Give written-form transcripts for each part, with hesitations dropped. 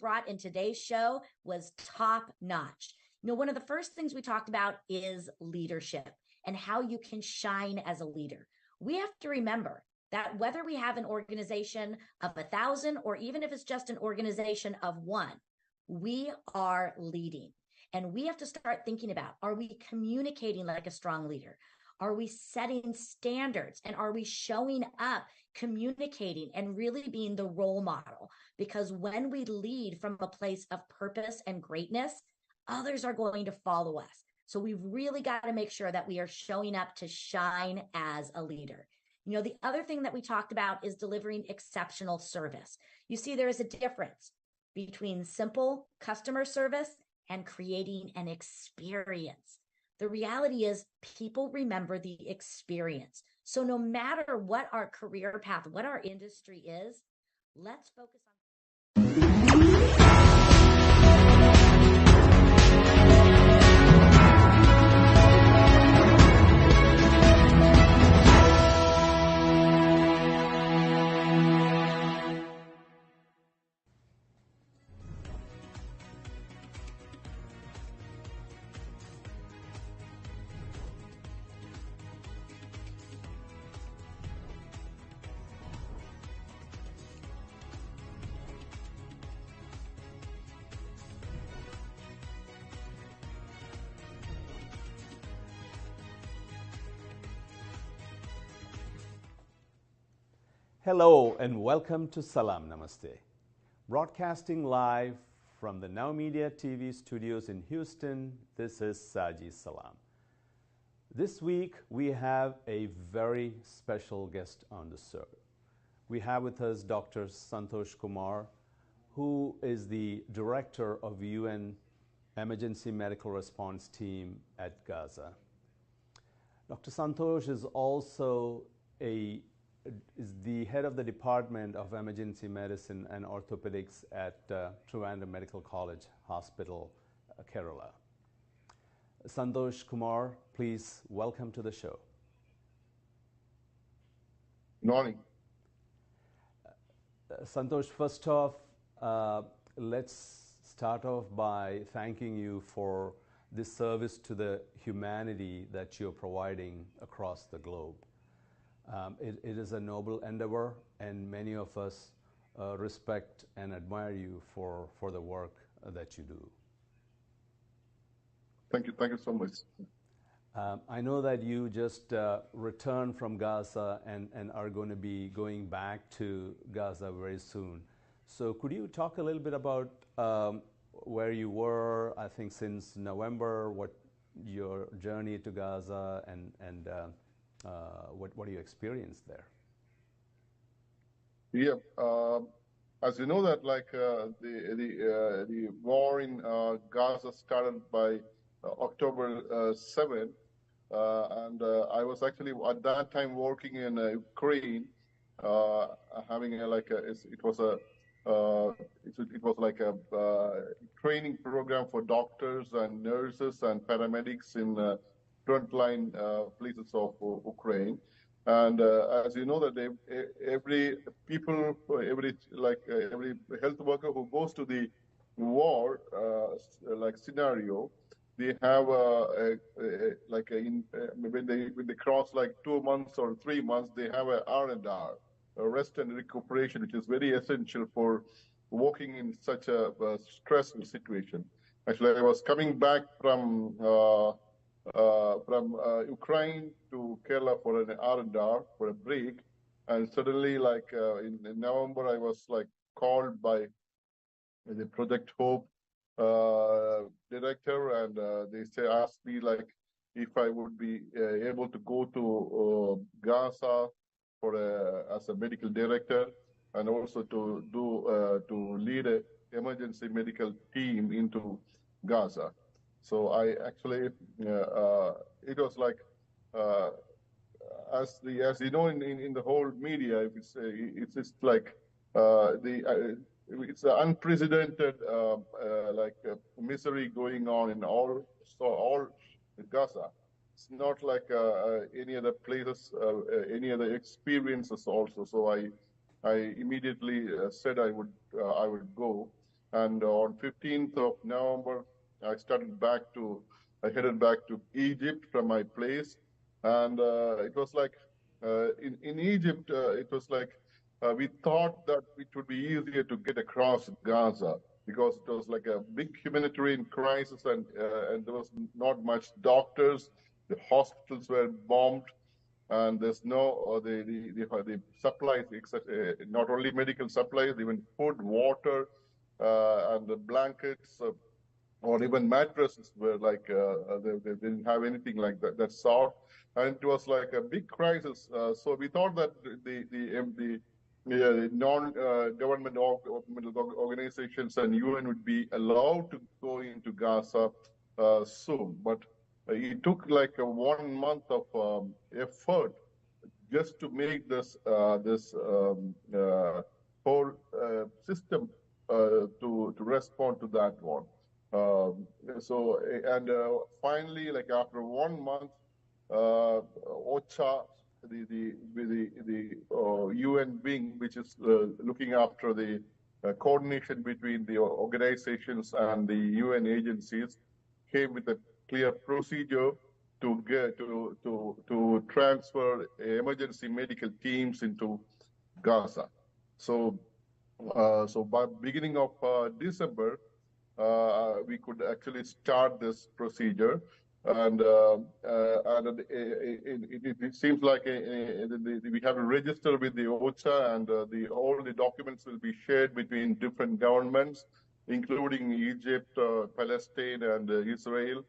brought in today's show was top notch. One of the first things we talked about is leadership and how you can shine as a leader. We have to remember that whether we have an organization of 1,000 or even if it's just an organization of 1, we are leading. And we have to start thinking about, are we communicating like a strong leader? Are we setting standards? And are we showing up, communicating, and really being the role model? Because when we lead from a place of purpose and greatness, others are going to follow us. So we've really got to make sure that we are showing up to shine as a leader. The other thing that we talked about is delivering exceptional service. You see, there is a difference between simple customer service and creating an experience. The reality is people remember the experience. So no matter what our career path, what our industry is, let's focus on. Hello and welcome to Salaam Namaste, broadcasting live from the Now Media TV studios in Houston. This is Saji Salam. This week we have a very special guest on the show. We have with us Dr. Santosh Kumar, who is the Director of UN Emergency Medical Response Team at Gaza. Dr. Santosh is also is the head of the Department of Emergency Medicine and Orthopedics at Trivandrum Medical College Hospital, Kerala. Santosh Kumar, please welcome to the show. Good morning. Santosh, first off, let's start off by thanking you for this service to the humanity that you're providing across the globe. It is a noble endeavor, and many of us respect and admire you for the work that you do. Thank you so much. I know that you just returned from Gaza and are going to be going back to Gaza very soon. So could you talk a little bit about where you were, I think since November, what your journey to Gaza and what you experienced there? Yeah, as you know that the war in Gaza started by October 7th, and I was actually at that time working in Ukraine, having it was like a training program for doctors and nurses and paramedics in frontline places of Ukraine. And as you know that every health worker who goes to the war scenario, they have when they cross 2 months or 3 months, they have a R&R, a rest and recuperation, which is very essential for working in such a stressful situation. Actually, I was coming back from Ukraine to Kerala for an R&R, for a break, and suddenly in November I was called by the Project Hope director, and they asked me if I would be able to go to Gaza as a medical director, and also to lead a emergency medical team into Gaza. So I actually it was as you know in the whole media, it's an unprecedented misery going on in all Gaza. It's not like any other places, any other experiences also. So I immediately said I would go, And on 15th of November, I headed back to Egypt from my place. And it was like, in Egypt, it was like, we thought that it would be easier to get across Gaza because it was like a big humanitarian crisis, and there was not much doctors. The hospitals were bombed, and there's no the supplies, not only medical supplies, even food, water, and the blankets, or even mattresses were like they didn't have anything like that sort, and it was like a big crisis. So we thought that the non-government organizations and UN would be allowed to go into Gaza soon, but it took like 1 month of effort just to make this whole system to respond to that one. Finally, like after 1 month, OCHA, the UN wing, which is looking after the coordination between the organizations and the UN agencies, came with a clear procedure to transfer emergency medical teams into Gaza. So by beginning of December, we could actually start this procedure, and it seems like we have to register with the OCHA, and all the documents will be shared between different governments, including Egypt, Palestine, and Israel.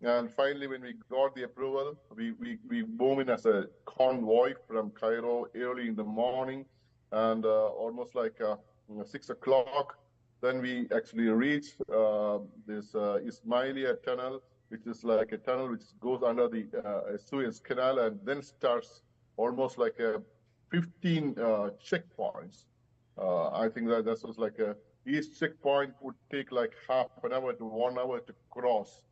And finally, when we got the approval, we moved in as a convoy from Cairo early in the morning, and almost like 6 o'clock. Then we actually reached this Ismailia tunnel, which is like a tunnel which goes under the Suez Canal, and then starts almost like 15 checkpoints. I think that was like each checkpoint would take like half an hour to 1 hour to cross.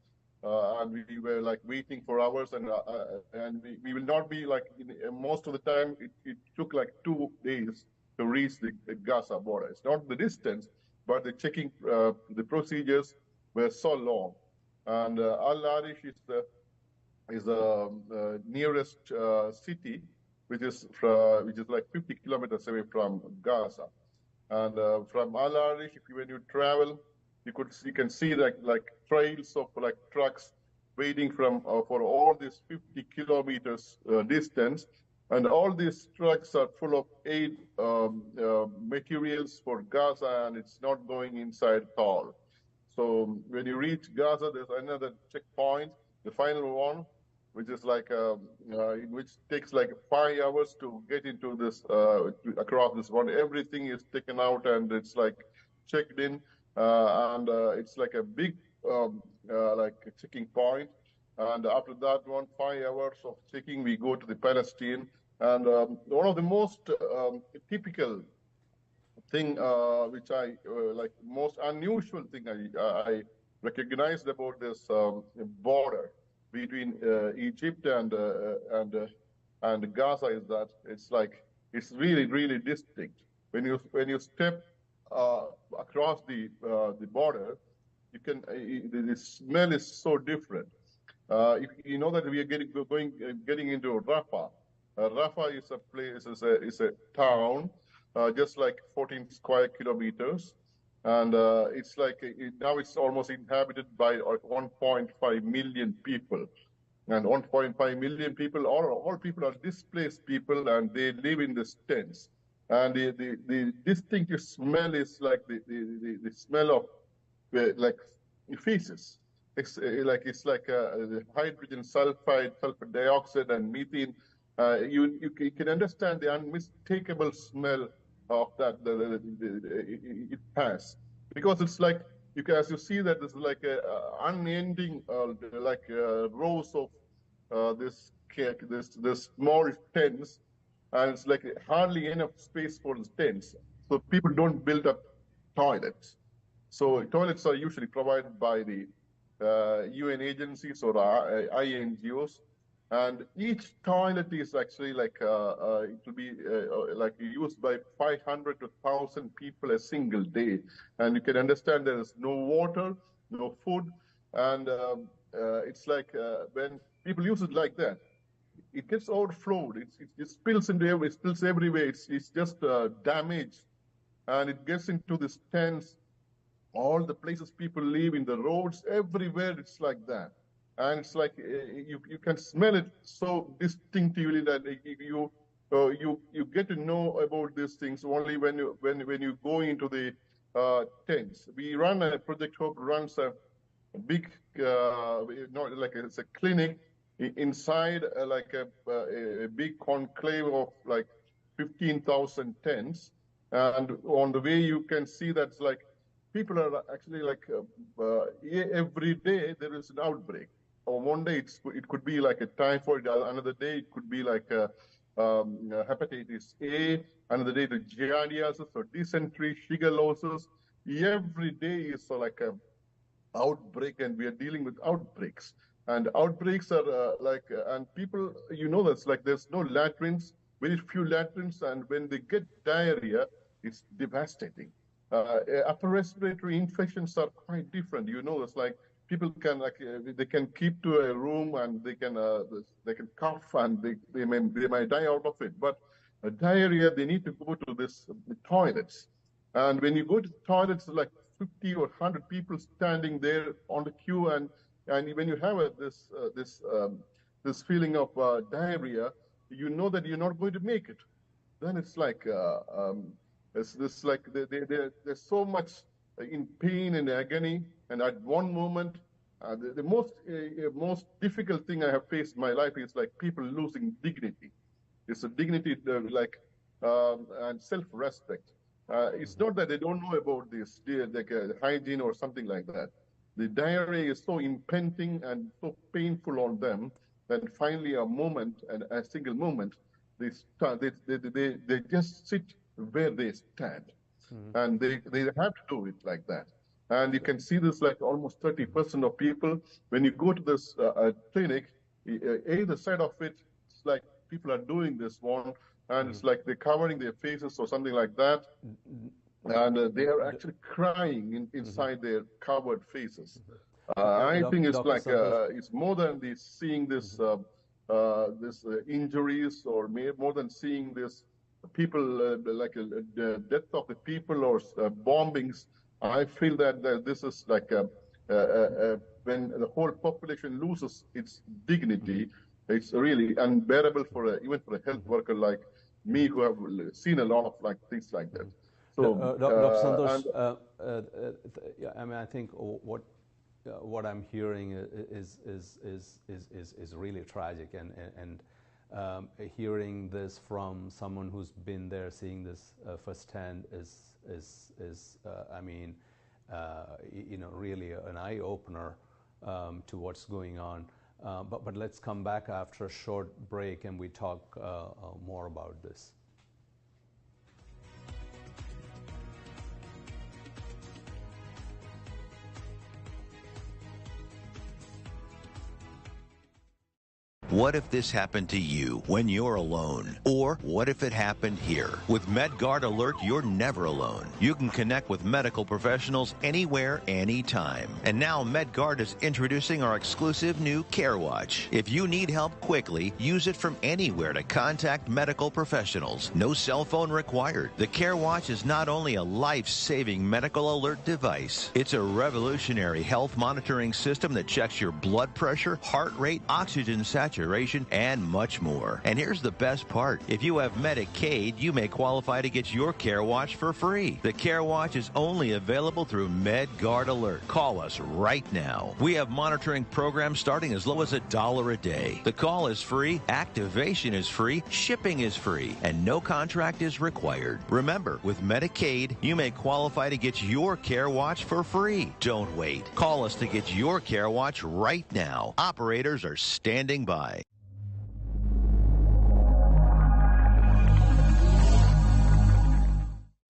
And we were like waiting for hours, and we will not be like, most of the time it took like 2 days to reach the Gaza border. It's not the distance, but the checking, the procedures were so long. And Al Arish is the nearest city, which is like 50 kilometers away from Gaza. And from Al Arish, when you travel, you can see like trails of like trucks waiting for all these 50 kilometers distance, and all these trucks are full of aid materials for Gaza, and it's not going inside at all. So when you reach Gaza, there's another checkpoint, the final one, which is like which takes like 5 hours to get into this across this one. Everything is taken out and it's like checked in. And it's like a big like a checking point. And after that 5 hours of checking, we go to the Palestine. And one of the most typical thing, which I like, most unusual thing I recognized about this border between Egypt and Gaza is that it's really distinct. When you step across the border, you can the smell is so different. You know that we are getting into Rafah. Rafah is a place, is a town, just like 14 square kilometers, and it's like now it's almost inhabited by 1.5 million people. And 1.5 million people, all people are displaced people, and they live in the tents. And the distinctive smell is like the smell of like feces. It's like the hydrogen sulfide, sulfur dioxide, and methane. You can understand the unmistakable smell of that it has, because it's like as you see that there's like a unending rows of this small tents. And it's like hardly enough space for the tents. So people don't build up toilets. So toilets are usually provided by the UN agencies or INGOs. And each toilet is actually like it will be like used by 500 to 1,000 people a single day. And you can understand there is no water, no food, and it's like when people use it like that, it gets overflowed. It spills it spills everywhere. It's just damaged, and it gets into the stands, all the places people live, in the roads, everywhere. It's like that, and it's like you can smell it so distinctively that you get to know about these things only when you go into the tents. We run a project. Hope runs a big, not like it's a clinic inside like a big conclave of like 15,000 tents. And on the way, you can see that's like people are actually like every day there is an outbreak. Or one day it could be like a typhoid, another day it could be like a hepatitis A, another day the giardiasis or dysentery, shigellosis. Every day is like a outbreak, and we are dealing with outbreaks. And outbreaks are and people, that's like there's no latrines, very few latrines, and when they get diarrhea, it's devastating. Upper respiratory infections are quite different. It's like people can they can keep to a room and they can cough and they might die out of it. But diarrhea, they need to go to the toilets. And when you go to the toilets, like 50 or 100 people standing there on the queue, and when you have this feeling of diarrhea, you know that you're not going to make it. Then it's like they're so much in pain and agony, and at one moment, the most difficult thing I have faced in my life is like people losing dignity. It's a dignity and self-respect. It's not that they don't know about this, like hygiene or something like that. The diarrhea is so impending and so painful on them that finally a single moment, they just sit where they stand. Mm-hmm. And they have to do it like that. And you can see this like almost 30% of people, when you go to this clinic, either side of it, it's like people are doing this one, and it's like they're covering their faces or something like that. And they are actually crying inside their covered faces. I think it's like it's more than seeing this injuries, or more than seeing this people like the death of the people or bombings. I feel that this is like when the whole population loses its dignity, it's really unbearable even for a health worker like me, who have seen a lot of like things like that. So, Dr. Santosh, I mean, I think what I'm hearing is really tragic, and hearing this from someone who's been there, seeing this firsthand is I mean, really an eye opener to what's going on. But let's come back after a short break and we talk more about this. What if this happened to you when you're alone? Or what if it happened here? With MedGuard Alert, you're never alone. You can connect with medical professionals anywhere, anytime. And now MedGuard is introducing our exclusive new Care Watch. If you need help quickly, use it from anywhere to contact medical professionals. No cell phone required. The Care Watch is not only a life-saving medical alert device, it's a revolutionary health monitoring system that checks your blood pressure, heart rate, oxygen saturation, and much more. And here's the best part. If you have Medicaid, you may qualify to get your Care Watch for free. The Care Watch is only available through MedGuard Alert. Call us right now. We have monitoring programs starting as low as $1 a day. The call is free, activation is free, shipping is free, and no contract is required. Remember, with Medicaid, you may qualify to get your Care Watch for free. Don't wait. Call us to get your Care Watch right now. Operators are standing by.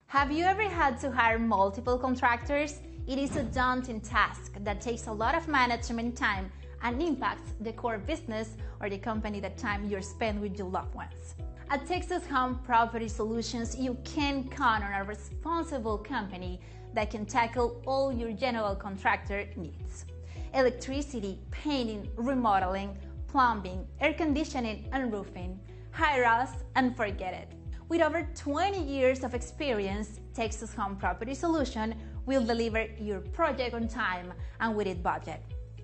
Have you ever had to hire multiple contractors? It is a daunting task that takes a lot of management time and impacts the core business or the company that time you spend with your loved ones. At Texas Home Property Solutions, you can count on a responsible company that can tackle all your general contractor needs. Electricity, painting, remodeling, plumbing, air conditioning, and roofing. Hire us and forget it. With over 20 years of experience, Texas Home Property Solution will deliver your project on time and within budget,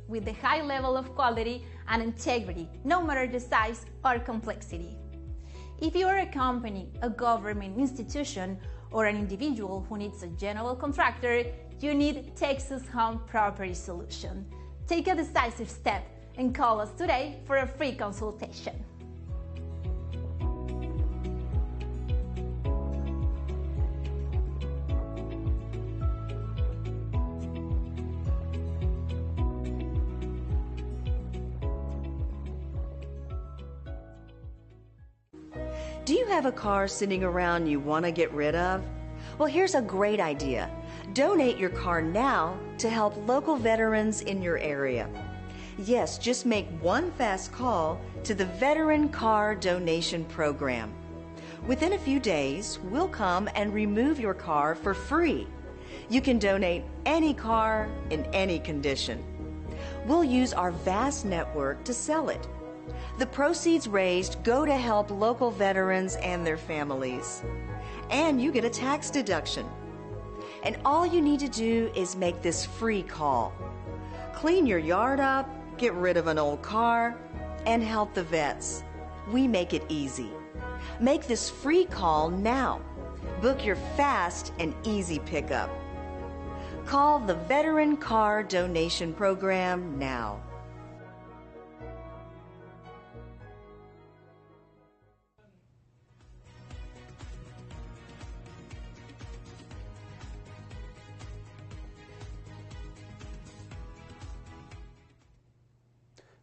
with the high level of quality and integrity, no matter the size or complexity. If you are a company, a government institution, or an individual who needs a general contractor, you need Texas Home Property Solution. Take a decisive step and call us today for a free consultation. Do you have a car sitting around you want to get rid of? Well, here's a great idea. Donate your car now to help local veterans in your area. Yes, just make one fast call to the Veteran Car Donation Program. Within a few days, we'll come and remove your car for free. You can donate any car in any condition. We'll use our vast network to sell it. The proceeds raised go to help local veterans and their families. And you get a tax deduction. And all you need to do is make this free call. Clean your yard up, get rid of an old car, and help the vets. We make it easy. Make this free call now. Book your fast and easy pickup. Call the Veteran Car Donation Program now.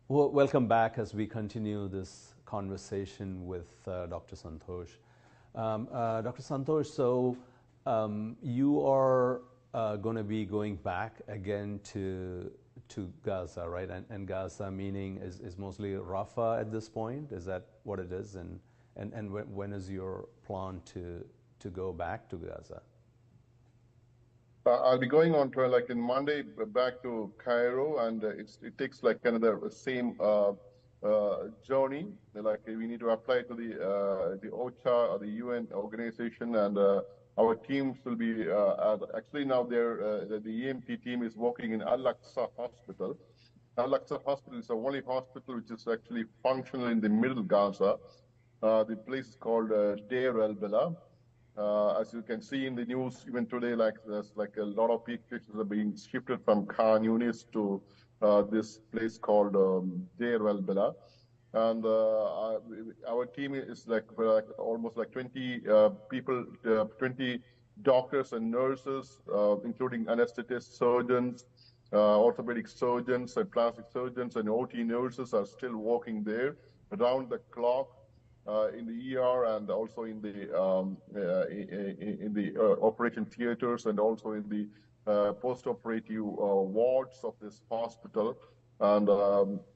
Well, welcome back as we continue this conversation with Dr. Santosh. Dr. Santosh, so you are going to be going back again to Gaza, right? And Gaza meaning is mostly Rafah at this point? Is that what it is? And when is your plan to go back to Gaza? I'll be going on to like in Monday back to Cairo, and it takes like kind of the same journey. Like we need to apply to the OCHA or the UN organization, and our teams will be actually now the EMT team is working in Al-Aqsa Hospital. Al-Aqsa Hospital is the only hospital which is actually functional in the middle Gaza. The place is called Deir el-Bala. As you can see in the news, even today, like there's like a lot of patients are being shifted from Khan Yunis to this place called Deir el-Bala. And our team is like almost like 20 people, 20 doctors and nurses, including anesthetists, surgeons, orthopedic surgeons, and plastic surgeons, and OT nurses are still working there around the clock. In the ER and also in the operation theaters and also in the post-operative wards of this hospital. And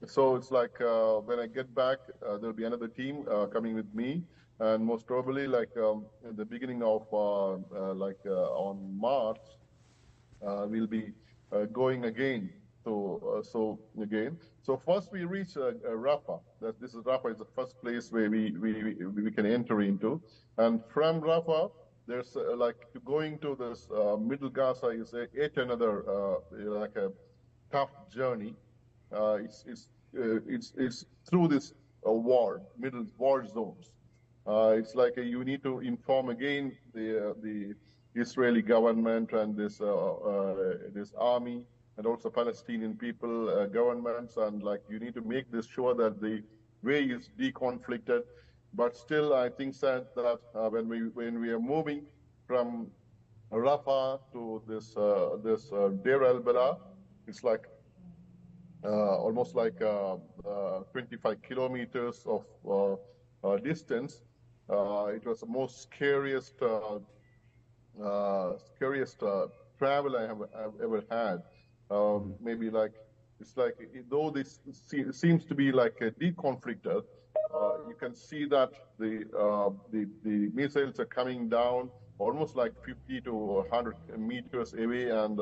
so it's like when I get back, there'll be another team coming with me, and most probably like in the beginning of on March, we'll be going again. So first we reach Rafah. This is Rafah is the first place where we can enter into, and from Rafah there's like going to this middle Gaza is yet another like a tough journey. It's through this middle war zones. It's like you need to inform again the Israeli government and this army, and also Palestinian people, governments, and like you need to make this sure that the way is deconflicted. But still, I think that when we are moving from Rafah to this Deir el-Bala, it's like almost like 25 kilometers of distance. It was the most scariest travel I've ever had. Maybe like it's like, though this seems to be like a deconflicted, you can see that the missiles are coming down almost like 50 to 100 meters away, and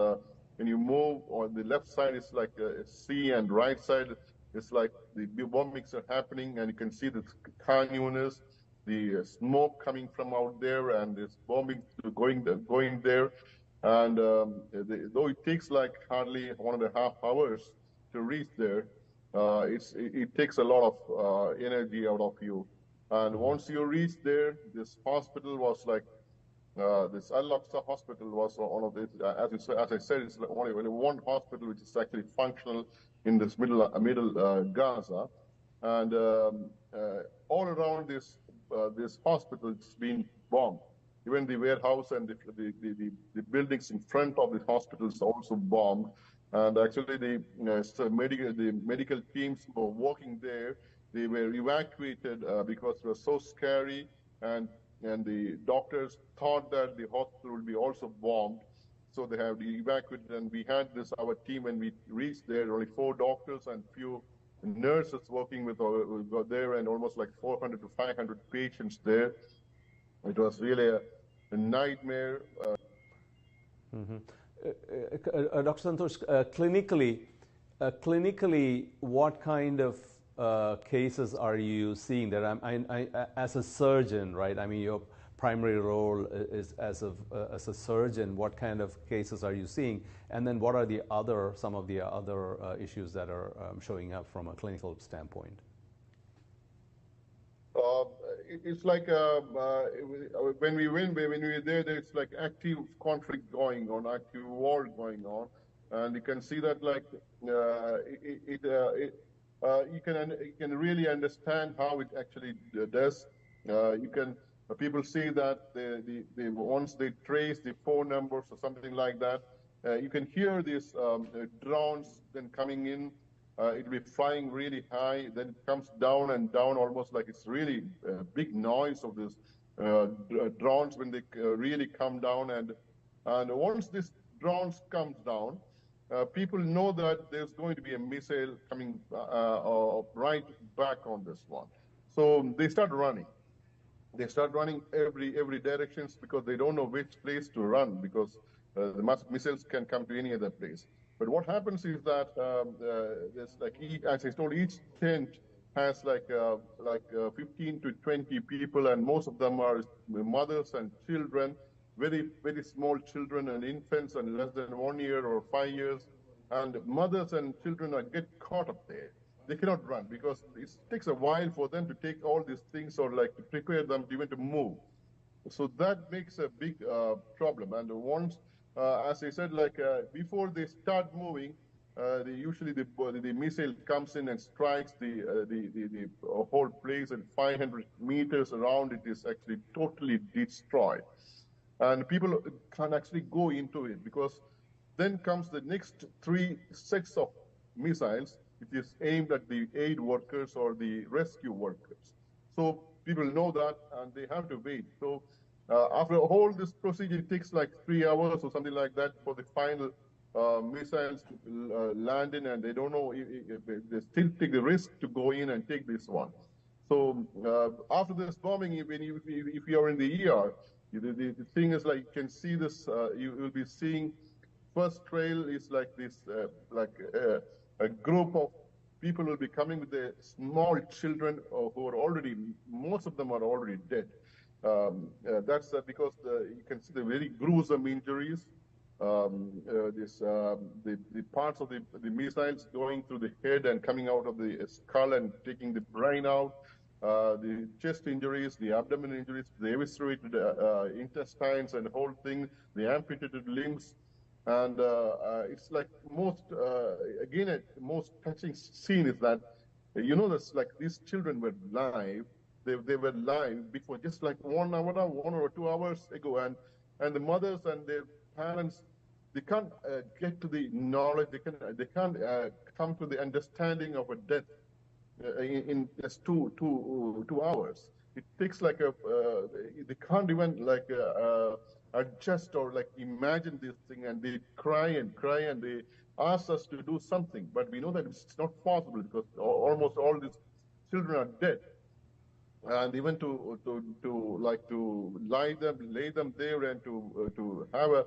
when you move on the left side, it's like a sea, and right side, it's like the bombings are happening, and you can see the Khan Yunis, the smoke coming from out there, and this bombing going there. And though it takes like hardly 1.5 hours to reach there, it takes a lot of energy out of you. And once you reach there, this hospital was like, this Al-Aqsa hospital was one of the, as I said, it's only one hospital which is actually functional in this middle Gaza. And all around this hospital, it's been bombed. Even the warehouse and the buildings in front of the hospital is also bombed. And actually, the medical teams who were working there, they were evacuated because it was so scary, and the doctors thought that the hospital would be also bombed. So they have evacuated, and we had our team, when we reached there, only 4 doctors and few nurses working with there, and almost like 400 to 500 patients there. It was really a nightmare. Dr. Santosh, clinically, what kind of cases are you seeing there? As a surgeon, right? I mean, your primary role is as a surgeon. What kind of cases are you seeing? And then what are some of the other issues that are showing up from a clinical standpoint? It's like when we were there, it's like active conflict going on, active war going on, and you can see that like you can really understand how it actually does. People say that once they trace the phone numbers or something like that, you can hear these drones then coming in. It'll be flying really high, then it comes down and down, almost like it's really big noise of this drones when they really come down. And once this drones comes down, people know that there's going to be a missile coming right back on this one. So they start running. They start running every directions, because they don't know which place to run, because the missiles can come to any other place. But what happens is that there's like, as I told, each tent has like 15 to 20 people, and most of them are mothers and children, very, very small children and infants and less than 1 year or 5 years. And mothers and children get caught up there. They cannot run, because it takes a while for them to take all these things, or like to prepare them even to move. So that makes a big problem. And once, as I said, like before they start moving, usually the missile comes in and strikes the whole place, and 500 meters around it is actually totally destroyed. And people can't actually go into it, because then comes the next 3 sets of missiles, which is aimed at the aid workers or the rescue workers. So people know that, and they have to wait. So after all this procedure, it takes like 3 hours or something like that for the final missiles to land in, and they don't know if they still take the risk to go in and take this one. So after this bombing, if you are in the ER, the thing is like, you can see this, you will be seeing, first trail is like this, a group of people will be coming with the small children who are already, most of them are already dead. That's because you can see the very gruesome injuries. The parts of the missiles going through the head and coming out of the skull and taking the brain out. The chest injuries, the abdomen injuries, the eviscerated intestines and the whole thing, the amputated limbs. And it's like most touching scene is that, that's like these children were live. They were live before, just like 1 or 2 hours ago. And the mothers and their parents, they can't get to the knowledge. They can't come to the understanding of a death in just two hours. It takes like they can't even like adjust or like imagine this thing, and they cry and ask us to do something, but we know that it's not possible because almost all these children are dead. And even to lay them there and to have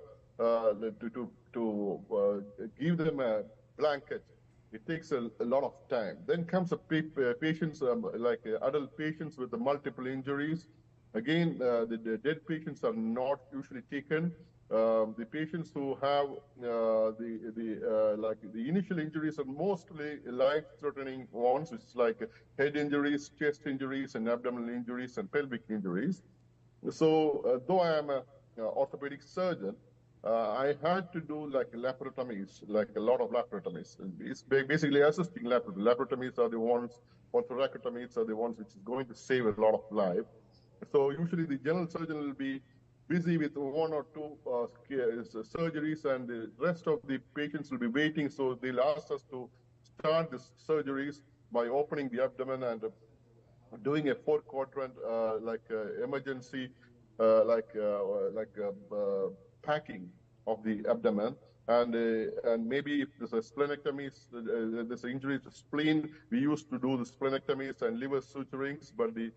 give them a blanket, it takes a lot of time. Then comes patients like adult patients with the multiple injuries. Again, the dead patients are not usually taken. The patients who have the initial injuries are mostly life-threatening ones, which is like head injuries, chest injuries, and abdominal injuries, and pelvic injuries. So, though I am an orthopedic surgeon, I had to do like laparotomies, like a lot of laparotomies. It's basically assisting laparotomies. Laparotomies are the ones, or thoracotomies are the ones which is going to save a lot of life. So usually the general surgeon will be busy with one or two surgeries, and the rest of the patients will be waiting. So they'll ask us to start the surgeries by opening the abdomen and doing a 4-quadrant emergency packing of the abdomen. And maybe if there's a splenectomy, there's an injury to spleen, we used to do the splenectomies and liver suturings, but the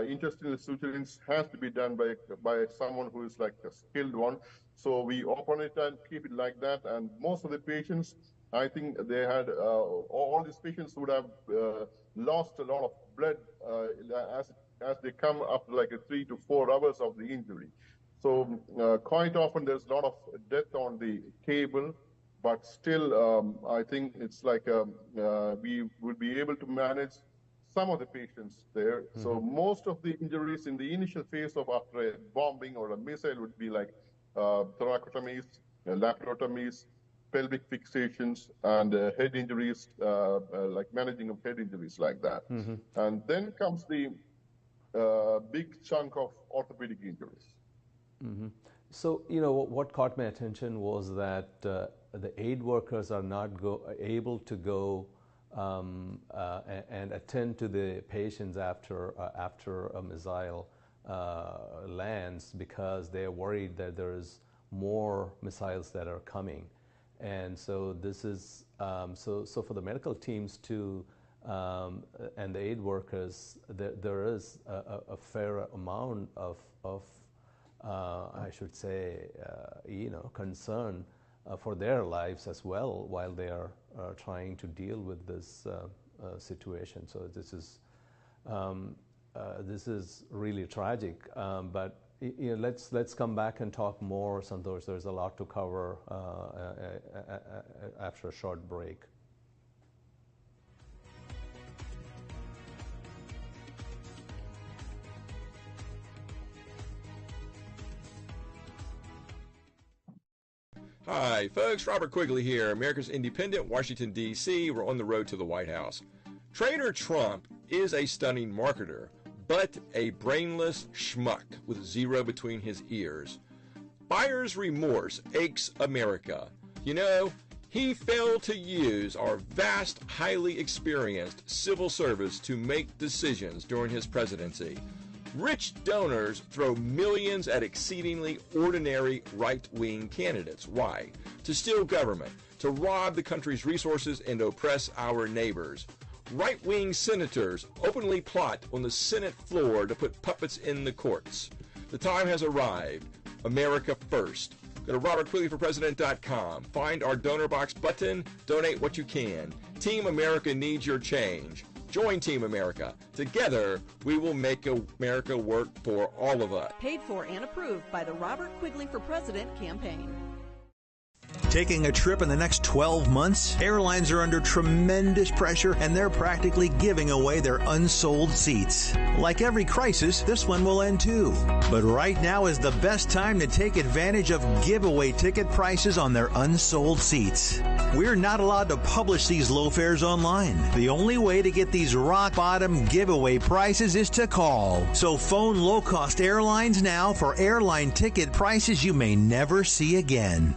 intestinal suturings has to be done by someone who is like a skilled one. So we open it and keep it like that. And most of the patients, I think they had, all these patients would have lost a lot of blood as they come up like 3 to 4 hours of the injury. So quite often there's a lot of death on the table, but still I think it's like we would be able to manage some of the patients there. Mm-hmm. So most of the injuries in the initial phase of after a bombing or a missile would be like thoracotomies, laparotomies, pelvic fixations, and head injuries, like managing of head injuries like that. Mm-hmm. And then comes the big chunk of orthopedic injuries. Mm-hmm. So, what caught my attention was that the aid workers are not able to go and attend to the patients after a missile lands, because they are worried that there is more missiles that are coming. And so this is so for the medical teams too, and the aid workers, there is a fair amount of I should say, concern for their lives as well while they are trying to deal with this situation. So this is really tragic. But let's come back and talk more, Santosh. There's a lot to cover after a short break. Hi, folks. Robert Quigley here, America's Independent, Washington, D.C. We're on the road to the White House. Trader Trump is a stunning marketer, but a brainless schmuck with 0 between his ears. Buyer's remorse aches America. He failed to use our vast, highly experienced civil service to make decisions during his presidency. Rich donors throw millions at exceedingly ordinary right-wing candidates. Why? To steal government, to rob the country's resources, and oppress our neighbors. Right-wing senators openly plot on the Senate floor to put puppets in the courts. The time has arrived. America first. Go to robertquigleyforpresident.com. Find our donor box button. Donate what you can. Team America needs your change. Join Team America. Together, we will make America work for all of us. Paid for and approved by the Robert Quigley for President campaign. Taking a trip in the next 12 months? Airlines are under tremendous pressure, and they're practically giving away their unsold seats. Like every crisis, this one will end too. But right now is the best time to take advantage of giveaway ticket prices on their unsold seats. We're not allowed to publish these low fares online. The only way to get these rock-bottom giveaway prices is to call. So phone low-cost airlines now for airline ticket prices you may never see again.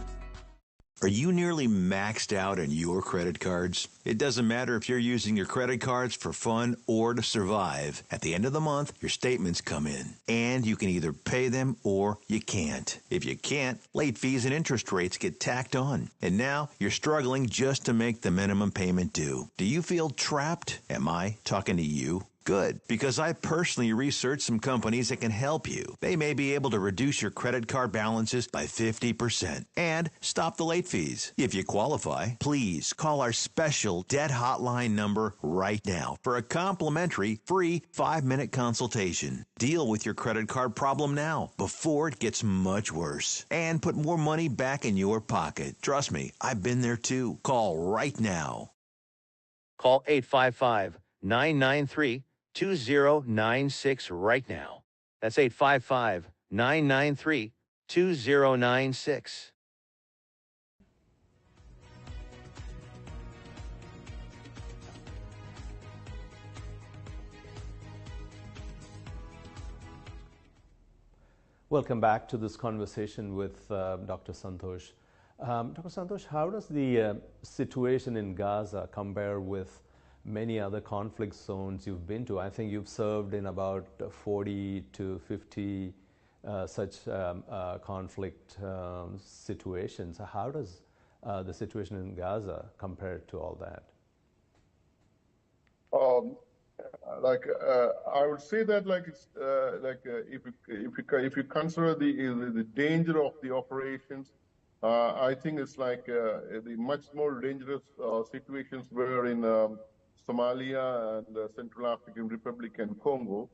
Are you nearly maxed out on your credit cards? It doesn't matter if you're using your credit cards for fun or to survive. At the end of the month, your statements come in, and you can either pay them or you can't. If you can't, late fees and interest rates get tacked on. And now you're struggling just to make the minimum payment due. Do you feel trapped? Am I talking to you? Good, because I personally researched some companies that can help you. They may be able to reduce your credit card balances by 50% and stop the late fees. If you qualify, please call our special debt hotline number right now for a complimentary free 5-minute consultation. Deal with your credit card problem now before it gets much worse and put more money back in your pocket. Trust me, I've been there too. Call right now. Call 855-993-2096 right now. That's 855-993-2096. Welcome back to this conversation with Dr. Santosh. Dr. Santosh, how does the situation in Gaza compare with many other conflict zones you've been to? I think you've served in about 40 to 50 such conflict situations. How does the situation in Gaza compare to all that? I would say that it's if you consider the danger of the operations, I think it's the much more dangerous situations were in Somalia and Central African Republic and Congo.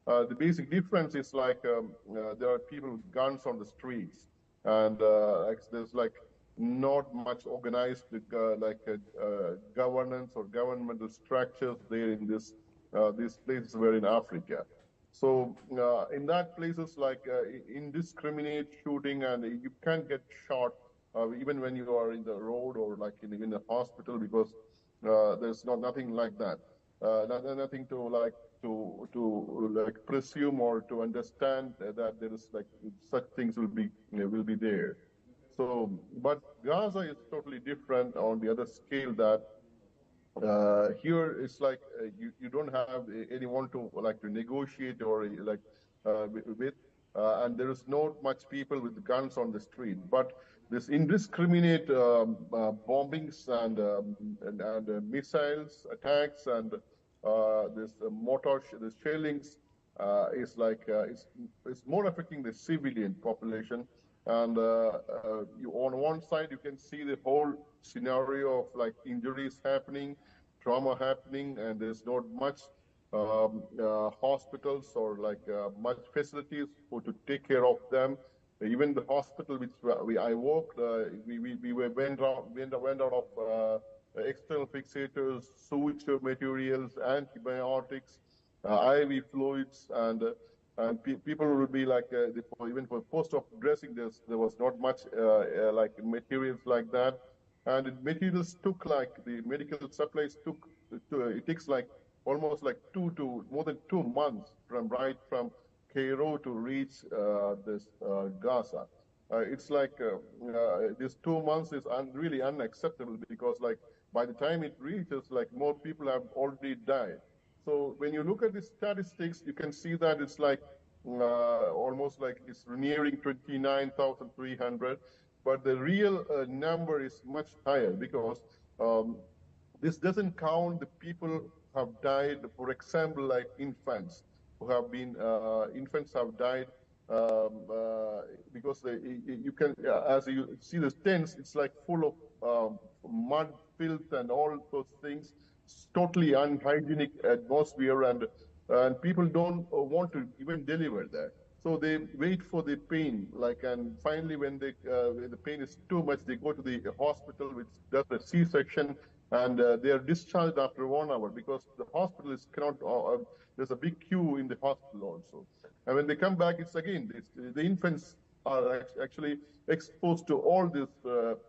The basic difference is there are people with guns on the streets, and there's not much organized governance or governmental structures there in these places were in Africa. So in that places indiscriminate shooting, and you can't get shot even when you are in the road or in a hospital, because there's nothing like that. Nothing to presume or to understand that there is such things will be there. So, but Gaza is totally different on the other scale, that here it's you don't have anyone to negotiate or with, and there is not much people with guns on the street. But this indiscriminate bombings and missiles attacks and this the shellings is it's more affecting the civilian population. And on one side, you can see the whole scenario of injuries happening, trauma happening, and there's not much hospitals or much facilities to take care of them. Even the hospital which I worked, we went out of external fixators, sewage materials, antibiotics, IV fluids, and people will be even for post-op dressing, there was not much materials like that, and materials took the medical supplies it takes almost more than 2 months from Cairo to reach this Gaza. It's this 2 months is really unacceptable, because by the time it reaches, more people have already died. So when you look at the statistics, you can see that it's almost it's nearing 29,300, but the real number is much higher, because this doesn't count the people who have died. For example, infants who have been infants have died because you can as you see the tents, it's full of mud, filth, and all those things. It's totally unhygienic atmosphere, and people don't want to even deliver there. So they wait for the pain, and finally when the pain is too much, they go to the hospital, which does a C-section, and they are discharged after 1 hour, because the hospital is cannot. There's a big queue in the hospital also, and when they come back, it's again the infants are actually exposed to all these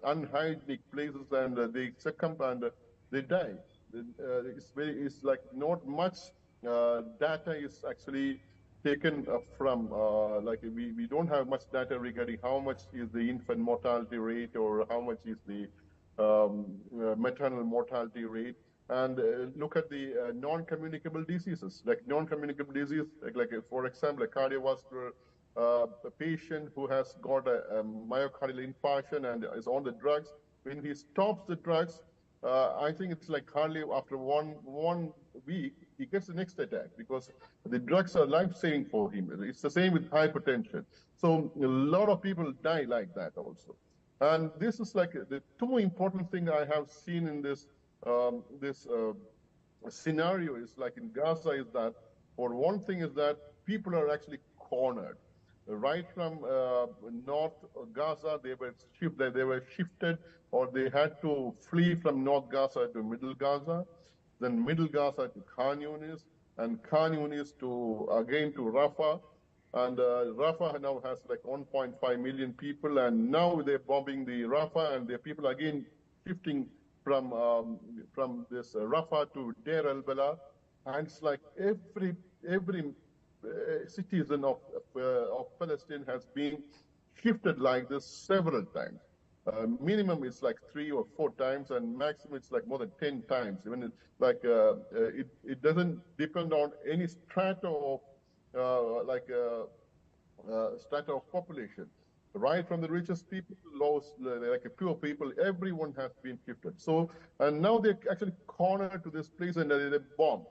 unhygienic places, and they succumb and they die. It's not much data is actually taken from, like we don't have much data regarding how much is the infant mortality rate or how much is the maternal mortality rate. And look at the non-communicable diseases, like non-communicable disease, like for example, a cardiovascular a patient who has got a myocardial infarction and is on the drugs. When he stops the drugs, I think it's like hardly after one week, he gets the next attack because the drugs are life-saving for him. It's the same with hypertension. So a lot of people die like that also. And this is like the two important things I have seen in this scenario is like in Gaza is that, for one thing is that people are actually cornered. Right from North Gaza, they were shifted, or they had to flee from North Gaza to Middle Gaza, then Middle Gaza to Khan Yunis, and Khan Yunis to again to Rafah. And Rafah now has like 1.5 million people, and now they're bombing the Rafah, and the people again shifting from this Rafah to Deir al-Bala, and it's like every citizen of Palestine has been shifted like this several times. Minimum is like 3 or 4 times, and maximum it's like more than 10 times. Even it's like it doesn't depend on any strata of strata of population. Right from the richest people to lowest, like poor people, everyone has been shifted. So, and now they're actually cornered to this place and they're bombed.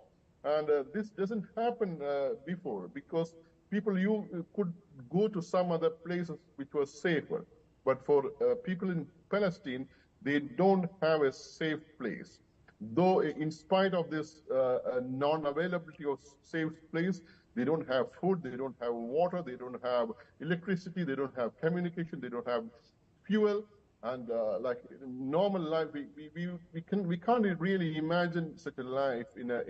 And this doesn't happen before, because people you could go to some other places which was safer. But for people in Palestine, they don't have a safe place. Though in spite of this non-availability of safe place, they don't have food, they don't have water, they don't have electricity, they don't have communication, they don't have fuel. And like normal life, we can't really imagine such a life in a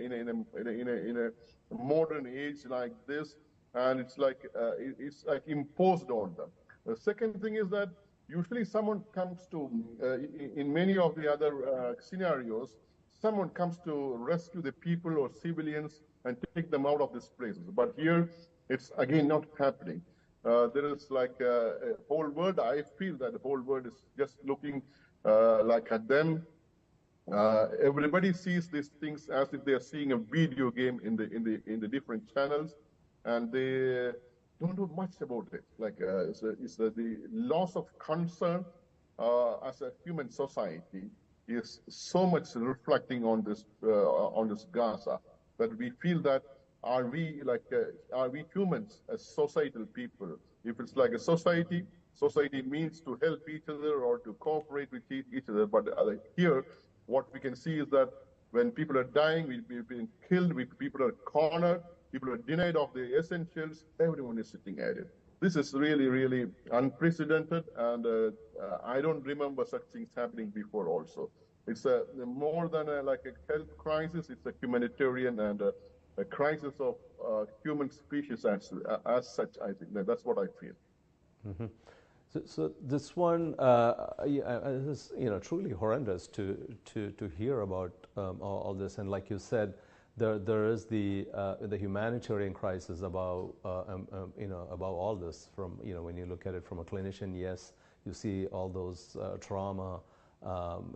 modern age like this, and it's like imposed on them. The second thing is that usually someone comes to in many of the other scenarios, someone comes to rescue the people or civilians and take them out of these places. But here, it's again not happening. There is like a whole world. I feel that the whole world is just looking like at them. Everybody sees these things as if they are seeing a video game in the different channels, and they don't do much about it. Like the loss of concern as a human society is so much reflecting on this Gaza, that we feel that are we humans as societal people? If it's like a society means to help each other or to cooperate with each other. But here, what we can see is that when people are dying, we've been killed, people are cornered, people are denied of the essentials, everyone is sitting at it. This is really, really unprecedented, and I don't remember such things happening before also. It's more than a health crisis, it's a humanitarian and a crisis of human species as such. I think that's what I feel. Mm-hmm. So this one is truly horrendous to hear about all this, and like you said, there is the humanitarian crisis about about all this. From when you look at it from a clinician, yes, you see all those trauma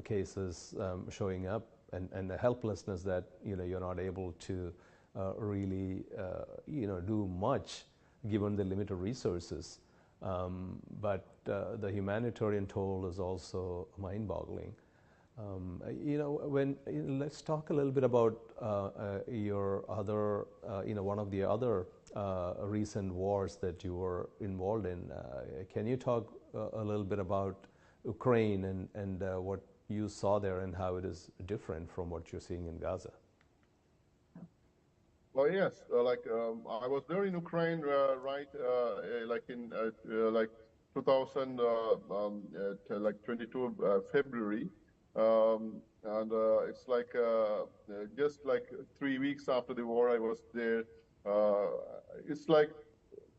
cases showing up, and the helplessness that you're not able to really do much given the limited resources. But the humanitarian toll is also mind-boggling. Let's talk a little bit about your other, one of the other recent wars that you were involved in. Can you talk a little bit about Ukraine and what you saw there and how it is different from what you're seeing in Gaza? Well, yes, I was there in Ukraine, right, in 2022 February, and it's just 3 weeks after the war I was there. It's like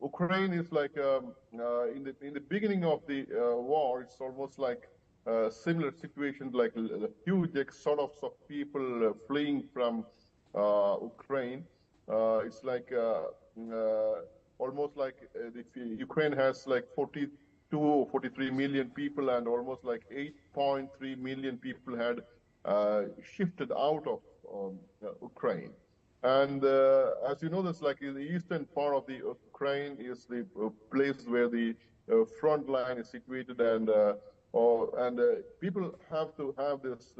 Ukraine is in the beginning of the war, it's almost like similar situations, like a huge exodus of people fleeing from Ukraine. It's like almost like Ukraine has like 42 or 43 million people, and almost like 8.3 million people had shifted out of Ukraine. And as you know, this like in the eastern part of the Ukraine is the place where the front line is situated, and people have to have this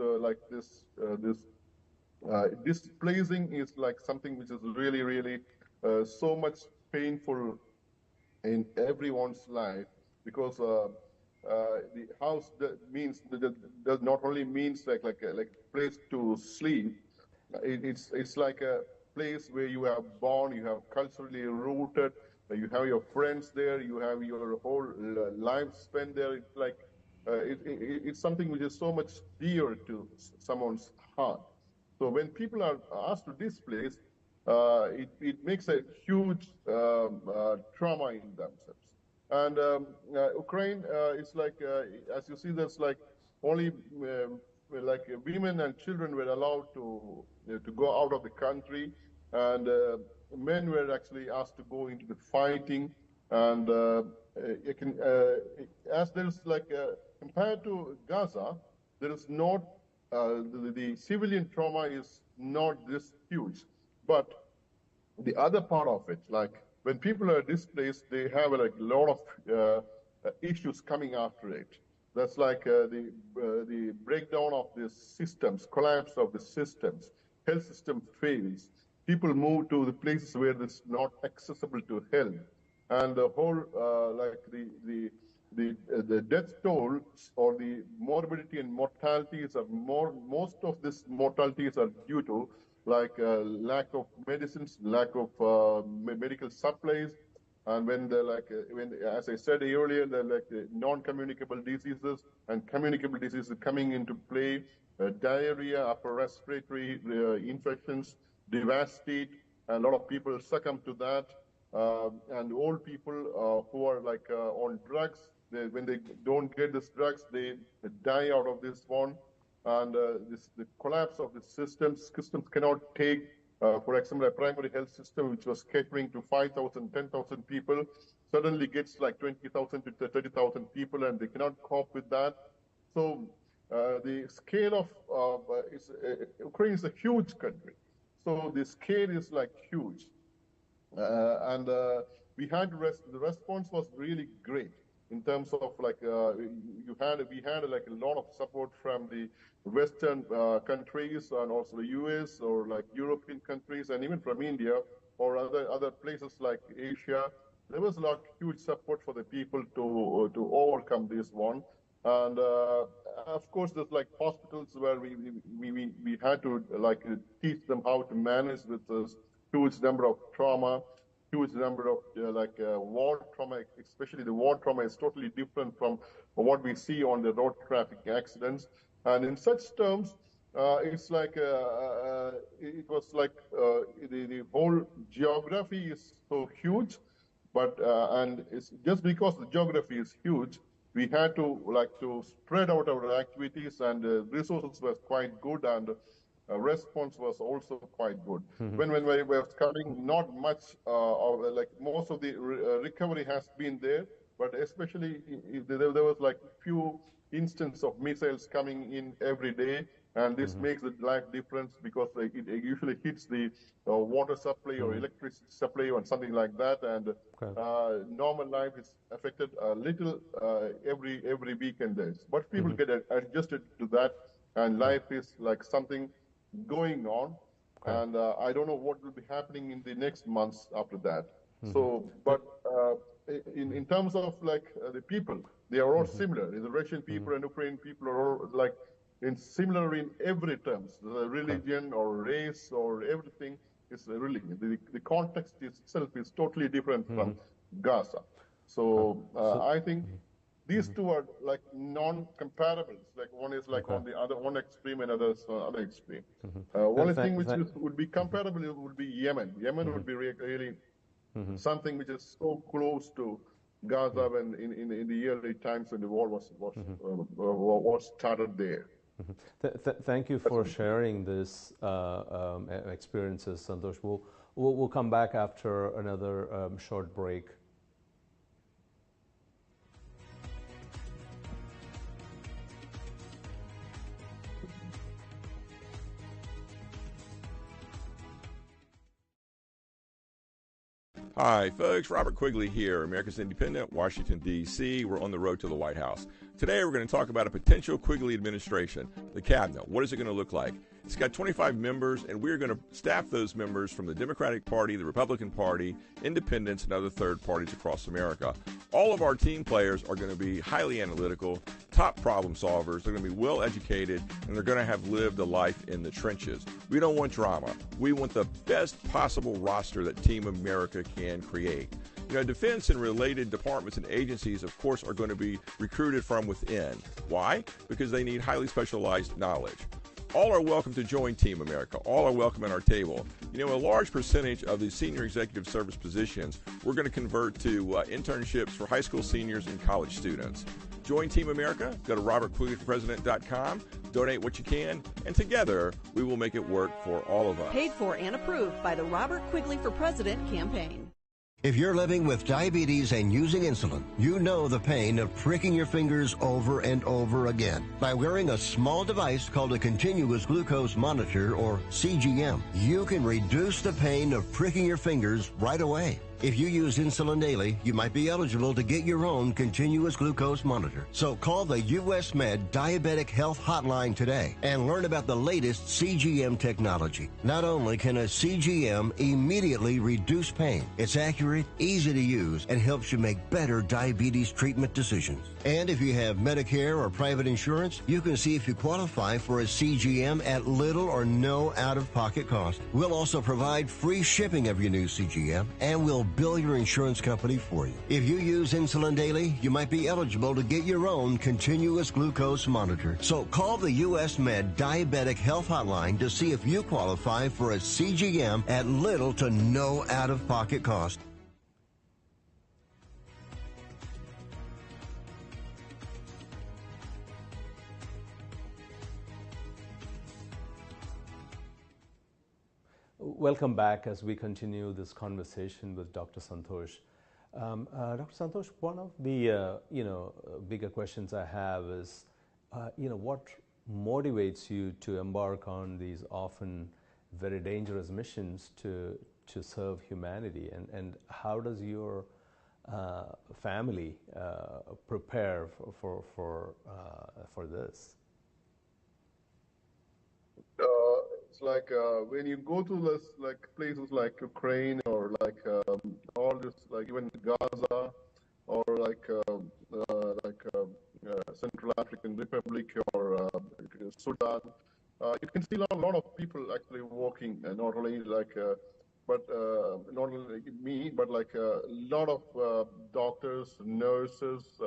displacing is like something which is really, really so much painful in everyone's life, because the house does not only means like a place to sleep. It's like a place where you are born, you have culturally rooted, you have your friends there, you have your whole life spent there. It's like it's something which is so much dear to someone's heart. So when people are asked to displace, it makes a huge trauma in themselves. And Ukraine is like, as you see, there's like only like women and children were allowed to go out of the country, and men were actually asked to go into the fighting. And as there's like compared to Gaza, there is not the civilian trauma is not this huge, but the other part of it, like when people are displaced, they have like a lot of issues coming after it. That's like the breakdown of the systems, collapse of the systems, health system fails. People move to the places where it's not accessible to health, and the whole like the death toll or the morbidity and mortalities are most of this mortalities are due to like lack of medicines, lack of medical supplies, and when as I said earlier, the like non-communicable diseases and communicable diseases coming into play, diarrhea, upper respiratory infections devastate, and a lot of people succumb to that, and old people who are like on drugs, when they don't get these drugs, they die out of this one. And the collapse of the systems cannot take, for example, a primary health system which was catering to 5,000, 10,000 people, suddenly gets like 20,000 to 30,000 people, and they cannot cope with that. So the scale of Ukraine is a huge country. So the scale is like huge. And we had the response was really great in terms of like we had like a lot of support from the Western countries, and also the US or like European countries, and even from India or other places like Asia. There was a lot huge support for the people to overcome this one. And of course, there's like hospitals where we had to like teach them how to manage with this huge number of trauma, huge number of war trauma. Especially the war trauma is totally different from what we see on the road traffic accidents. And in such terms, it's like it was like the whole geography is so huge, but and it's just because the geography is huge, we had to spread out our activities, and resources was quite good, and response was also quite good. Mm-hmm. When we were coming, not much like most of the recovery has been there, but especially there was like few instances of missiles coming in every day, and this mm-hmm. makes the life difference, because it usually hits the water supply mm-hmm. or electricity supply or something like that, and normal life is affected a little every weekend days. But people mm-hmm. get adjusted to that, and life is like something going on, and I don't know what will be happening in the next months after that. Mm-hmm. So, but in terms of like the people, they are all mm-hmm. similar. The Russian people mm-hmm. and Ukrainian people are all like similar in every terms. The religion or race or everything is religion. The context itself is totally different mm-hmm. from Gaza. So I think these two are like non-comparables. Like one is like on the other one extreme, and other extreme. Mm-hmm. Only thing which would be comparable would be Yemen. Yemen mm-hmm. would be really mm-hmm. something which is so close to Gaza mm-hmm. when in the early times when the war was started there. Mm-hmm. Thank you for sharing this experiences, Santosh. We'll come back after another short break. Hi, folks. Robert Quigley here, America's Independent, Washington, D.C. We're on the road to the White House. Today, we're going to talk about a potential Quigley administration, the cabinet. What is it going to look like? It's got 25 members, and we're going to staff those members from the Democratic Party, the Republican Party, independents, and other third parties across America. All of our team players are going to be highly analytical, top problem solvers. They're going to be well educated, and they're going to have lived a life in the trenches. We don't want drama. We want the best possible roster that Team America can create. You know, defense and related departments and agencies, of course, are going to be recruited from within. Why? Because they need highly specialized knowledge. All are welcome to join Team America. All are welcome at our table. You know, a large percentage of the senior executive service positions we're going to convert to internships for high school seniors and college students. Join Team America. Go to robertquigleyforpresident.com. Donate what you can, and together we will make it work for all of us. Paid for and approved by the Robert Quigley for President campaign. If you're living with diabetes and using insulin, you know the pain of pricking your fingers over and over again. By wearing a small device called a continuous glucose monitor, or CGM, you can reduce the pain of pricking your fingers right away. If you use insulin daily, you might be eligible to get your own continuous glucose monitor. So call the U.S. Med Diabetic Health Hotline today and learn about the latest CGM technology. Not only can a CGM immediately reduce pain, it's accurate, easy to use, and helps you make better diabetes treatment decisions. And if you have Medicare or private insurance, you can see if you qualify for a CGM at little or no out-of-pocket cost. We'll also provide free shipping of your new CGM, and we'll bill your insurance company for you. If you use insulin daily, you might be eligible to get your own continuous glucose monitor. So call the U.S. Med Diabetic Health Hotline to see if you qualify for a CGM at little to no out-of-pocket cost. Welcome back as we continue this conversation with Dr. Santosh. Dr. Santosh, one of the bigger questions I have is, what motivates you to embark on these often very dangerous missions to serve humanity, and how does your family prepare for this? It's like when you go to this, like places like Ukraine or like all this, like even Gaza or like Central African Republic or Sudan, you can see a lot of people actually walking, not only like, but not only me, but like a lot of doctors, nurses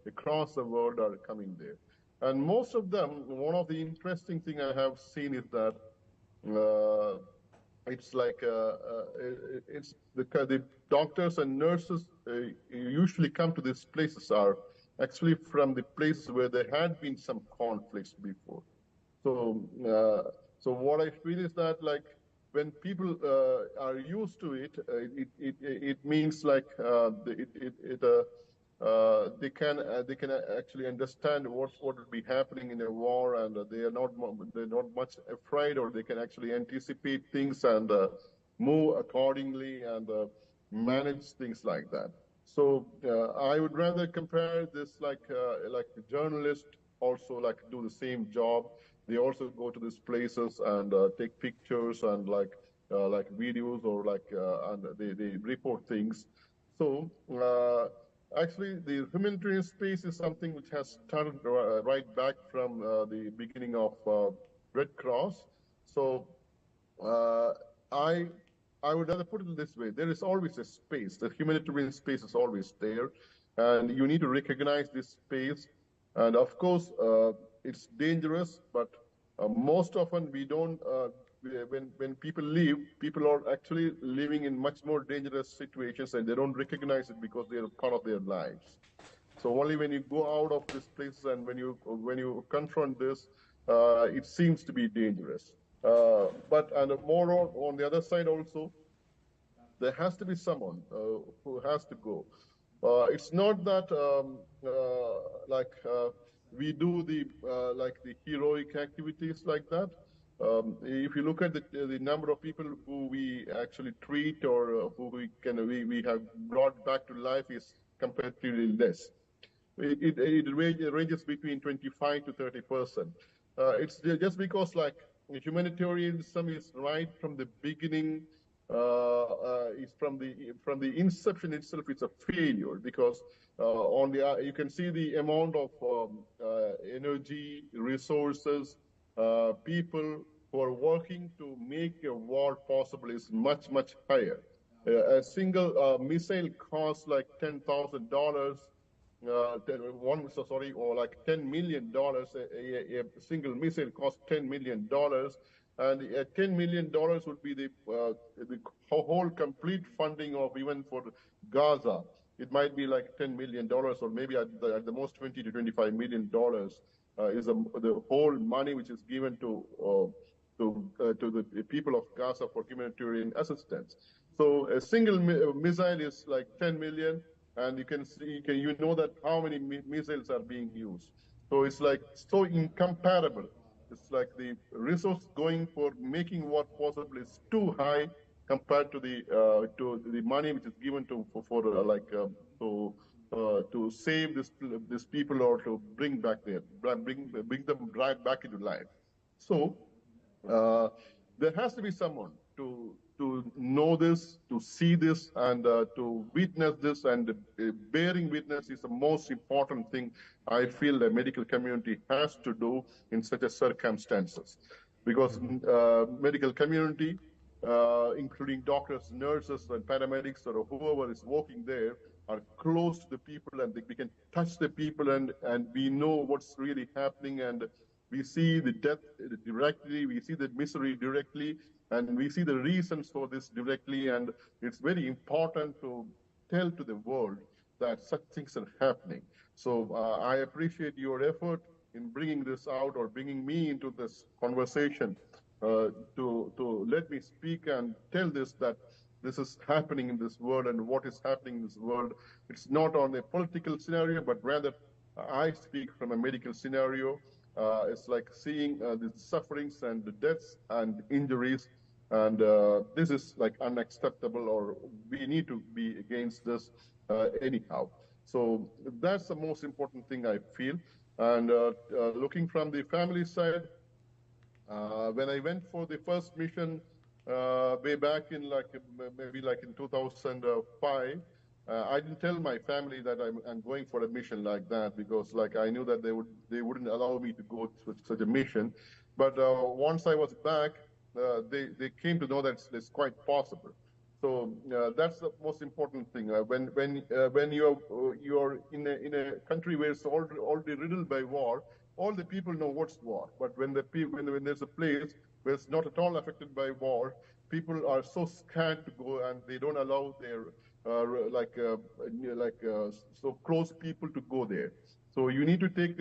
across the world are coming there. And most of them, one of the interesting thing I have seen is that it's like it's the doctors and nurses usually come to these places are actually from the places where there had been some conflicts before. So so what I feel is that like when people are used to it, it means like they can actually understand what will be happening in a war, and they're not much afraid, or they can actually anticipate things and move accordingly and manage things like that. So I would rather compare this like a journalist also like do the same job. They also go to these places and take pictures and like videos or like and they report things. So. Actually, the humanitarian space is something which has started right back from the beginning of Red Cross. So I would rather put it this way: there is always a space. The humanitarian space is always there, and you need to recognize this space. And of course, it's dangerous, but most often we don't. When people leave, people are actually living in much more dangerous situations, and they don't recognize it because they are part of their lives. So only when you go out of this place and when you confront this, it seems to be dangerous. But more on the other side also, there has to be someone who has to go. It's not that we do the heroic activities like that. If you look at the number of people who we actually treat or who we have brought back to life is comparatively less. It ranges between 25 to 30%. It's just because humanitarianism is right from the beginning. Is from the inception itself, it's a failure because you can see the amount of energy, resources, people who are working to make a war possible is much, much higher. A single missile costs like $10,000. Or like $10 million. A single missile costs $10 million. And $10 million would be the whole complete funding of even for Gaza. It might be like $10 million, or maybe at the most $20 to $25 million is the whole money which is given to the people of Gaza for humanitarian assistance. So a single missile is like 10 million, and you know that how many missiles are being used. So it's like so incomparable. It's like the resource going for making what possible is too high compared to the money which is given to save this people or to bring them right back into life. So there has to be someone to know this, to see this, and to witness this, and bearing witness is the most important thing I feel the medical community has to do in such a circumstances. Because medical community, including doctors, nurses, and paramedics, or whoever is working there, are close to the people, and we can touch the people, and we know what's really happening, and we see the death directly, we see the misery directly, and we see the reasons for this directly, and it's very important to tell to the world that such things are happening. So I appreciate your effort in bringing this out or bringing me into this conversation to let me speak and tell this, that this is happening in this world, and what is happening in this world. It's not on a political scenario, but rather I speak from a medical scenario. It's like seeing the sufferings and the deaths and injuries, and this is like unacceptable, or we need to be against this anyhow. So that's the most important thing I feel. And looking from the family side, when I went for the first mission way back in maybe in 2005, I didn't tell my family that I'm going for a mission like that, because I knew that they wouldn't allow me to go to such a mission. But once I was back, they came to know that it's quite possible. So that's the most important thing. When you're in a country where it's already riddled by war, all the people know what's war. But when there's a place where it's not at all affected by war, people are so scared to go, and they don't allow their so close people to go there. So you need to take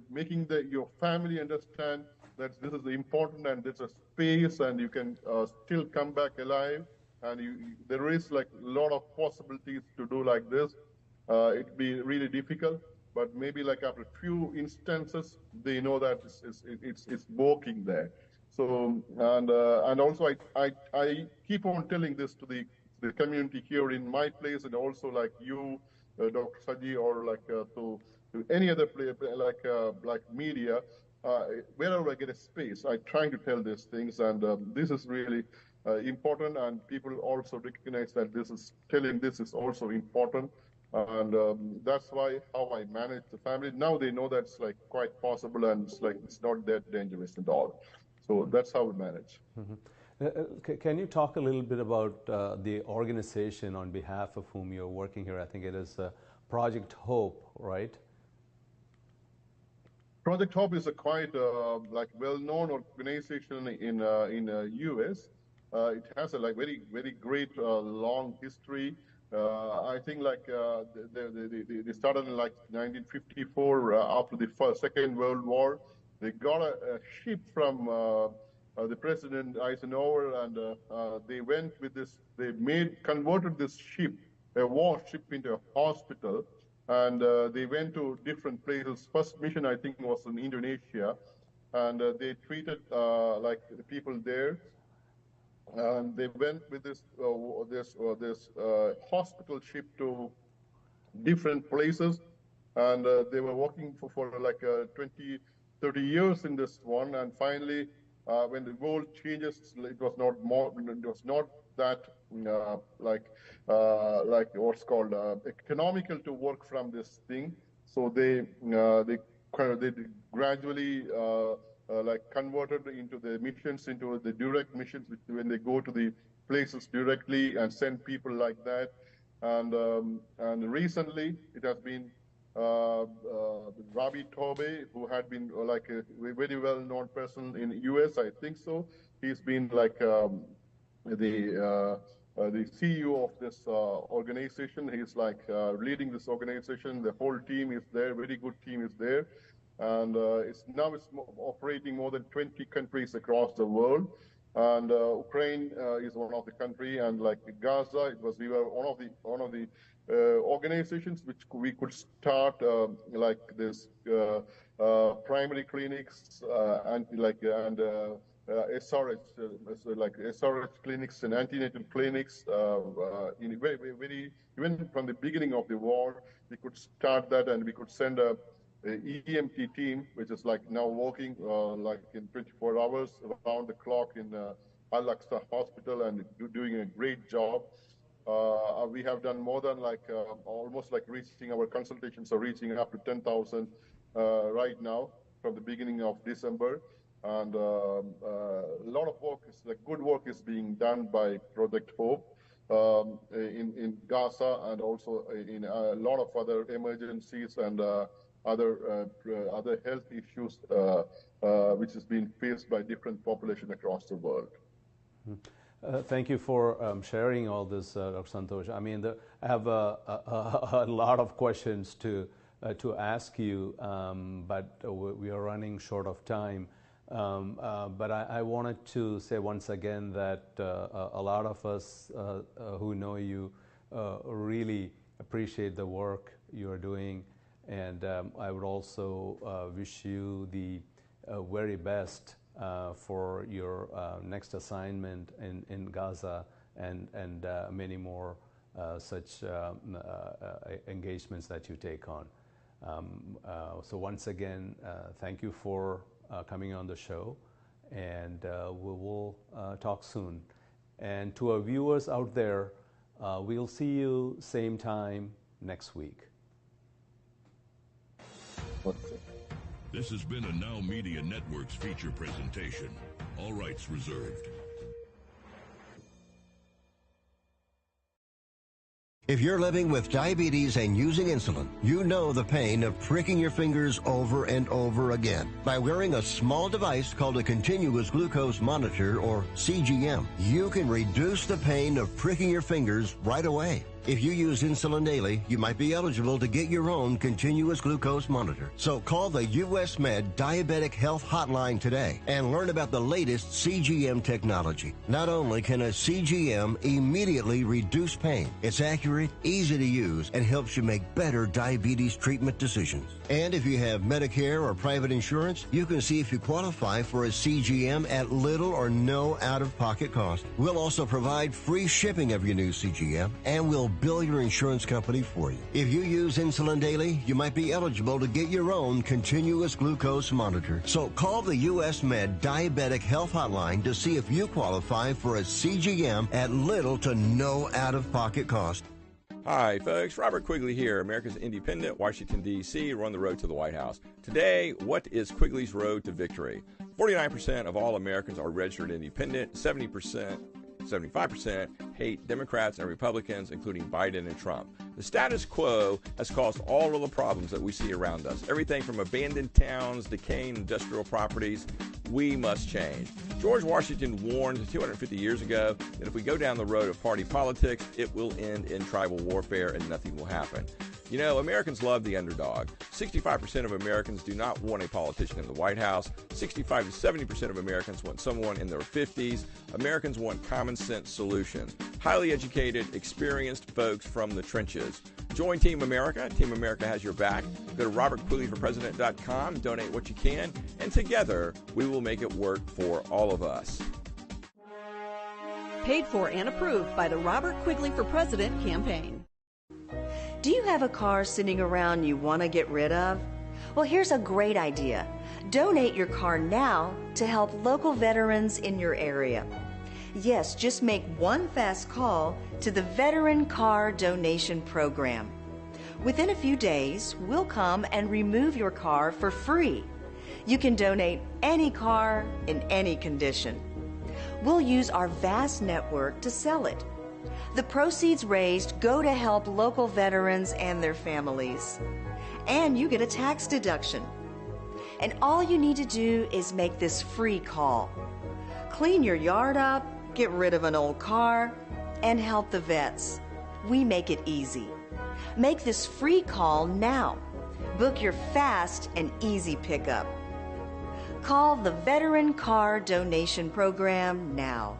making your family understand that this is important, and there's a space, and you can still come back alive, and there is a lot of possibilities to do like this. It'd be really difficult, but maybe after a few instances, they know that it's working there. So and also I keep on telling this to the community here in my place, and also you, Dr. Saji, or to any other player like media, wherever I get a space, I try to tell these things, and this is really important, and people also recognize that telling this is also important, and that's how I manage the family. Now they know that's quite possible, and it's not that dangerous at all. So that's how we manage. Mm-hmm. Can you talk a little bit about the organization on behalf of whom you're working here? I think it is Project Hope, right? Project Hope is a quite well-known organization in US. It has a very very great long history. I think they started in 1954 after the Second World War. They got a ship from the President Eisenhower, and they went with this. They converted this ship, a warship, into a hospital, and they went to different places. First mission, I think, was in Indonesia, and they treated like the people there. And they went with this hospital ship to different places, and they were working for like 20, 30 years in this one, and finally, when the world changes, it was not that like what's called economical to work from this thing. So they gradually like converted into the missions, into the direct missions, which when they go to the places directly and send people like that. And recently it has been Ravi Tobe, who had been like a very well-known person in US, I think so. He's been like the CEO of this organization. He's like leading this organization. The whole team is there. Very good team is there, and it's operating more than 20 countries across the world. And Ukraine is one of the country, and like Gaza, we were one of the organizations which we could start like this primary clinics and SRH, like SRH clinics and antenatal clinics. In very even from the beginning of the war, we could start that, and we could send a EMT team, which is like now working like in 24 hours around the clock in Al-Aqsa Hospital, and doing a great job. We have done more than like almost like reaching, our consultations are reaching up to 10,000 right now from the beginning of December. And a lot of work, good work is being done by Project Hope in Gaza, and also in a lot of other emergencies and other health issues which is being faced by different populations across the world. Thank you for sharing all this, Dr. Santosh. I mean, I have a lot of questions to ask you, but we are running short of time. But I wanted to say once again that a lot of us who know you really appreciate the work you are doing, and I would also wish you the very best for your next assignment in Gaza and many more such engagements that you take on. So once again, thank you for coming on the show, and we will talk soon. And to our viewers out there, we'll see you same time next week. This has been a Now Media Networks feature presentation. All rights reserved. If you're living with diabetes and using insulin, you know the pain of pricking your fingers over and over again. By wearing a small device called a continuous glucose monitor, or CGM, you can reduce the pain of pricking your fingers right away. If you use insulin daily, you might be eligible to get your own continuous glucose monitor. So call the US Med Diabetic Health Hotline today and learn about the latest CGM technology. Not only can a CGM immediately reduce pain, it's accurate, easy to use, and helps you make better diabetes treatment decisions. And if you have Medicare or private insurance, you can see if you qualify for a CGM at little or no out-of-pocket cost. We'll also provide free shipping of your new CGM, and we'll bill your insurance company for you. If you use insulin daily, you might be eligible to get your own continuous glucose monitor. So call the US Med Diabetic Health Hotline to see if you qualify for a CGM at little to no out-of-pocket cost. Hi, folks. Robert Quigley here, America's Independent, Washington, D.C. We're on the road to the White House. Today, what is Quigley's road to victory? 49% of all Americans are registered independent, 75% hate Democrats and Republicans, including Biden and Trump. The status quo has caused all of the problems that we see around us. Everything from abandoned towns, decaying industrial properties. We must change. George Washington warned 250 years ago that if we go down the road of party politics, it will end in tribal warfare and nothing will happen. You know, Americans love the underdog. 65% of Americans do not want a politician in the White House. 65 to 70% of Americans want someone in their 50s. Americans want common sense solutions. Highly educated, experienced folks from the trenches. Join Team America. Team America has your back. Go to robertquigleyforpresident.com, donate what you can, and together we will make it work for all of us. Paid for and approved by the Robert Quigley for President campaign. Do you have a car sitting around you want to get rid of? Well, here's a great idea. Donate your car now to help local veterans in your area. Yes, just make one fast call to the Veteran Car Donation Program. Within a few days, we'll come and remove your car for free. You can donate any car in any condition. We'll use our vast network to sell it. The proceeds raised go to help local veterans and their families. And you get a tax deduction. And all you need to do is make this free call. Clean your yard up, get rid of an old car, and help the vets. We make it easy. Make this free call now. Book your fast and easy pickup. Call the Veteran Car Donation Program now.